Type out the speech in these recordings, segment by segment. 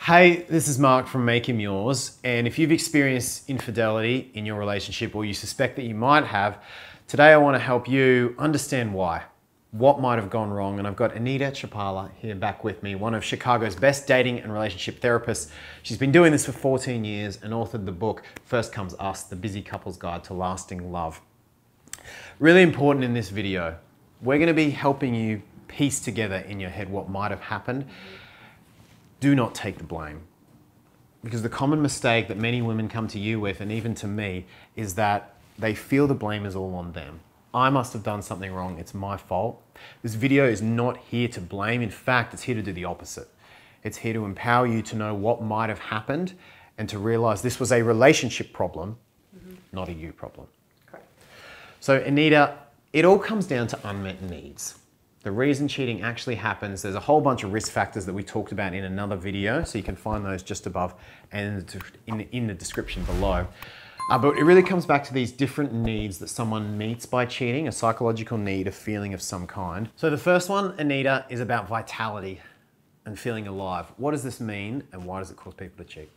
Hey, this is Mark from Make Him Yours, and if you've experienced infidelity in your relationship or you suspect that you might have, today I want to help you understand why. What might have gone wrong, and I've got Anita Chipala here back with me, one of Chicago's best dating and relationship therapists. She's been doing this for 14 years and authored the book, First Comes Us, The Busy Couple's Guide to Lasting Love. Really important in this video, we're going to be helping you piece together in your head what might have happened. Do not take the blame. Because the common mistake that many women come to you with, and even to me, is that they feel the blame is all on them. I must have done something wrong, it's my fault. This video is not here to blame. In fact, it's here to do the opposite. It's here to empower you to know what might have happened and to realize this was a relationship problem, not a you problem. Correct. So Anita, it all comes down to unmet needs. The reason cheating actually happens, there's a whole bunch of risk factors that we talked about in another video, so you can find those just above and in the description below. But it really comes back to these different needs that someone meets by cheating, a psychological need, a feeling of some kind. So the first one, Anita, is about vitality and feeling alive. What does this mean, and why does it cause people to cheat?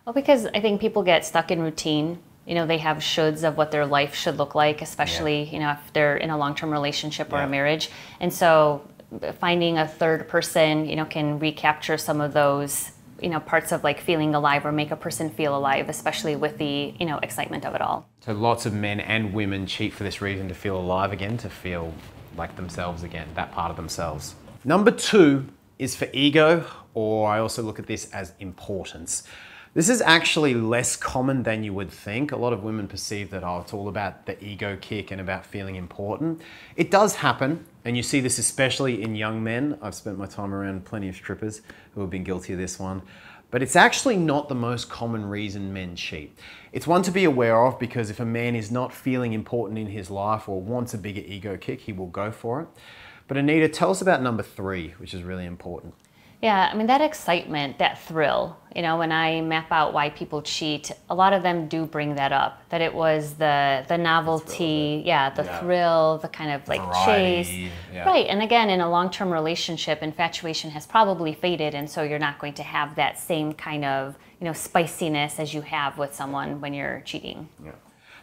Well, because I think people get stuck in routine. You know, they have shoulds of what their life should look like, especially, you know, if they're in a long-term relationship or a marriage. And so finding a third person, you know, can recapture some of those, you know, parts of like feeling alive or make a person feel alive, especially with the, you know, excitement of it all. So lots of men and women cheat for this reason, to feel alive again, to feel like themselves again, that part of themselves. Number two is for ego, or I also look at this as importance. This is actually less common than you would think. A lot of women perceive that, oh, it's all about the ego kick and about feeling important. It does happen, and you see this especially in young men. I've spent my time around plenty of strippers who have been guilty of this one. But it's actually not the most common reason men cheat. It's one to be aware of, because if a man is not feeling important in his life or wants a bigger ego kick, he will go for it. But Anita, tell us about number three, which is really important. Yeah, I mean, that excitement, that thrill, you know, when I map out why people cheat, a lot of them do bring that up, that it was the novelty, thrill, the kind of like chase. Right, and again, in a long-term relationship, infatuation has probably faded, and so you're not going to have that same kind of, you know, spiciness as you have with someone when you're cheating. Yeah.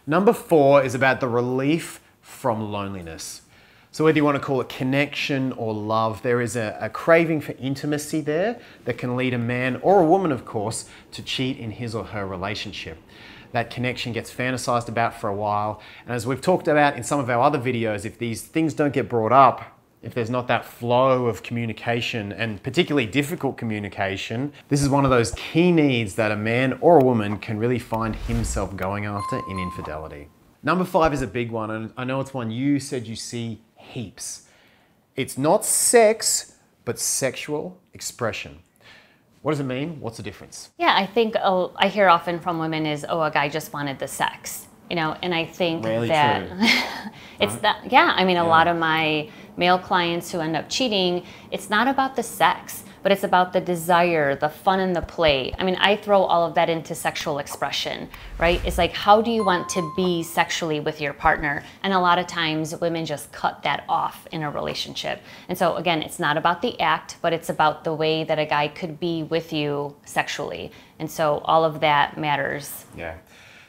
Number four is about the relief from loneliness. So whether you want to call it connection or love, there is a craving for intimacy there that can lead a man, or a woman of course, to cheat in his or her relationship. That connection gets fantasized about for a while, and as we've talked about in some of our other videos, if these things don't get brought up, if there's not that flow of communication, and particularly difficult communication, this is one of those key needs that a man or a woman can really find himself going after in infidelity. Number five is a big one, and I know it's one you said you see heaps. It's not sex, but sexual expression. What does it mean? What's the difference? Yeah, I think I hear often from women is, oh, a guy just wanted the sex, you know, and I think Rarely that true. it's that, yeah, I mean, a lot of my male clients who end up cheating, it's not about the sex, but it's about the desire, the fun and the play. I mean, I throw all of that into sexual expression, right? It's like, how do you want to be sexually with your partner? And a lot of times women just cut that off in a relationship. And so again, it's not about the act, but it's about the way that a guy could be with you sexually. And so all of that matters. Yeah.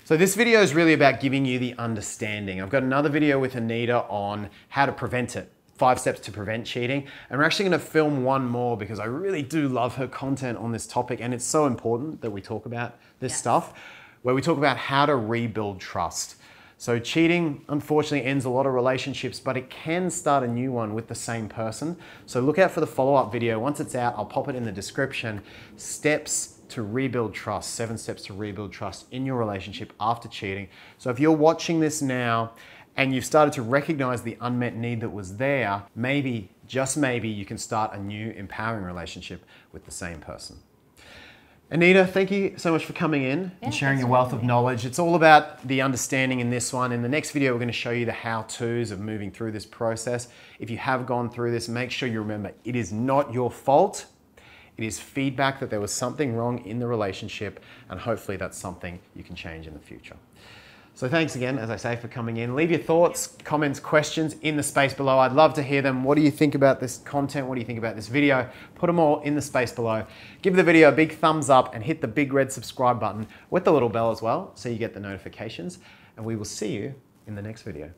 So this video is really about giving you the understanding. I've got another video with Anita on how to prevent it. 5 steps to prevent cheating. And we're actually going to film one more because I really do love her content on this topic, and it's so important that we talk about this stuff, where we talk about how to rebuild trust. So cheating, unfortunately, ends a lot of relationships, but it can start a new one with the same person. So look out for the follow-up video. Once it's out, I'll pop it in the description. Steps to rebuild trust, 7 steps to rebuild trust in your relationship after cheating. So if you're watching this now, and you've started to recognize the unmet need that was there, maybe, just maybe, you can start a new empowering relationship with the same person. Anita, thank you so much for coming in and sharing your wealth of knowledge. It's all about the understanding in this one. In the next video, we're going to show you the how-tos of moving through this process. If you have gone through this, make sure you remember it is not your fault. It is feedback that there was something wrong in the relationship, and hopefully that's something you can change in the future. So thanks again, as I say, for coming in. Leave your thoughts, comments, questions in the space below. I'd love to hear them. What do you think about this content? What do you think about this video? Put them all in the space below. Give the video a big thumbs up and hit the big red subscribe button with the little bell as well so you get the notifications. And we will see you in the next video.